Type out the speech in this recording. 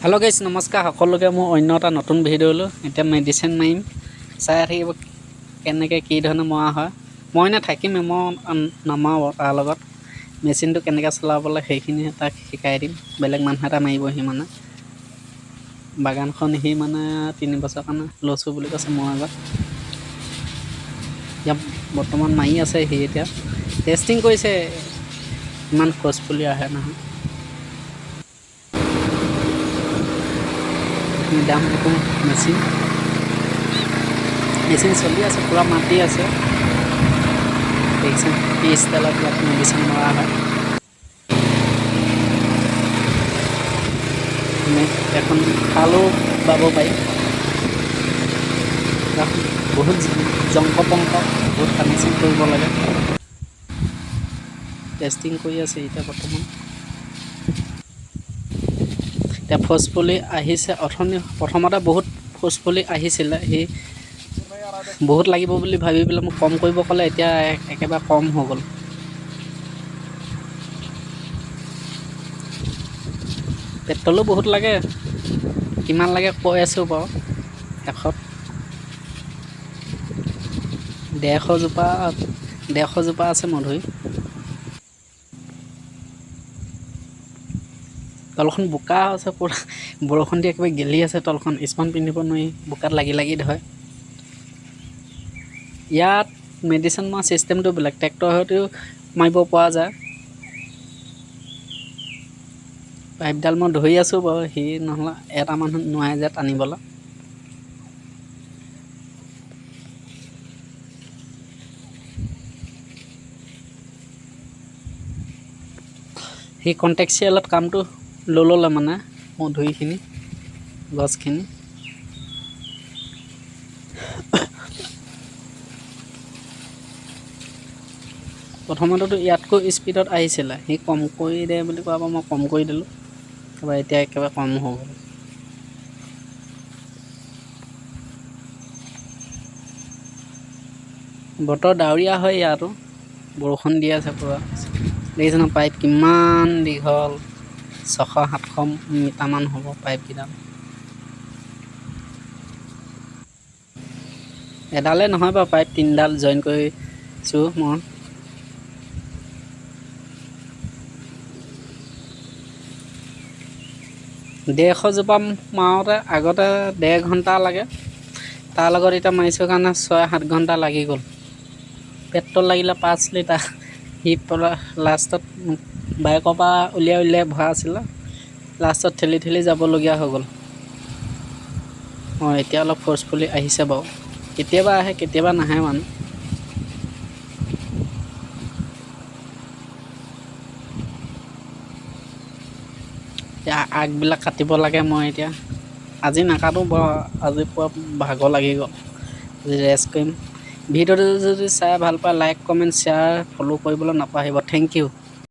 hello' গাইছ নমস্কাৰ সকলোকে মোৰ অন্য এটা নতুন ভিডিঅ'লৈ এতিয়া মেডিচিন মাৰিম চাই থাকিব কেনেকৈ কি ধৰণে মৰা হয় মই থাকিমেই মই নামাৰো তাৰ লগত মেচিনটো কেনেকৈ চলাবলৈ সেইখিনি তাক শিকাই দিম বেলেগ মানুহ এটা মাৰিবহি মানে বাগানখন সি মানে 3 বছৰ কাৰণে লৈছোঁ বুলি কৈছে মোৰ আগত ইয়াত বৰ্তমান মাৰি আছে সি এতিয়া টেষ্টিং কৰিছে ইমান খোজপুলি আহে নহয় দাম দেখোন মেচিন চলি আছে পুৰা মাতি আছে দেখিছেন পিছডালত ইয়াত মেডিচিন মৰা হয় এখন খালো বাব পাৰি বহুত জংক পংক বহুত ফাৰ্নিচিং কৰিব লাগে টেষ্টিং কৰি আছে এতিয়া বৰ্তমান এতিয়া ফজপুলি আহিছে প্ৰথমতে বহুত ফজপুলি আহিছিলে সি বহুত লাগিব বুলি ভাবি পেলাই মোক কম কৰিব ক'লে এতিয়া একেবাৰে কম হৈ গ'ল পেট্ৰলো বহুত লাগে কিমান লাগে কৈ আছোঁ বাৰু 100 জোপা আছে মধুৰি তলখন বোকা আছে পুৰা বৰষুণ দি একেবাৰে গেলি আছে তলখন স্পন পিন্ধিব নোৱাৰি বোকাত লাগি ধৰে ইয়াত মেডিচিন মৰা চিষ্টেমটো বেলেগ ট্ৰেক্টৰ সৈতেও মাৰিব পৰা যায় পাইপডাল মই ধৰি আছোঁ বাৰু সি নহ'লে এটা মানুহ নোৱাৰে যে টানিবলৈ সি কণ্টেক্সিয়েলত কামটো ল'লে মানে মধুৰিখিনি গছখিনি প্ৰথমতেতো ইয়াতকৈ স্পীডত আহিছিলে সি কম কৰি দে বুলি কোৱাৰ পৰা মই কম কৰি দিলোঁ তাৰপৰা এতিয়া একেবাৰে কম হৈ গ'ল বতৰ ডাৱৰীয়া হয় ইয়াতো বৰষুণ দি আছে পুৰা দেখিছেনে পাইপ কিমান দীঘল 600-700 মিটাৰমান হ'ব পাইপকেইডাল এডালে নহয় বাৰু পাইপ 3ডাল জইন কৰিছোঁ মই 150 জোপা মাৰোঁতে আগতে 1.5 ঘণ্টা লাগে তাৰ লগত এতিয়া মাৰিছোঁ কাৰণে 6-7 ঘণ্টা লাগি গ'ল পেট্ৰল লাগিলে 5 লিটাৰ সি লাষ্টত বাইকৰ পৰা উলিয়াই ভৰাই আছিলে লাষ্টত ঠেলি যাবলগীয়া হৈ গ'ল এতিয়া অলপ ফ'ৰ্চফুলি আহিছে বাৰু কেতিয়াবা আহে কেতিয়াবা নাহে মানে আগবিলাক কাটিব লাগে মই এতিয়া আজি নাকাটো বাৰু আজি পুৰা ভাগৰ লাগি গ'ল আজি ৰেষ্ট কৰিম ভিডিঅ'টো যদি চাই ভাল পায় লাইক কমেণ্ট শ্বেয়াৰ ফ'ল' কৰিবলৈ নাপাহৰিব থেংক ইউ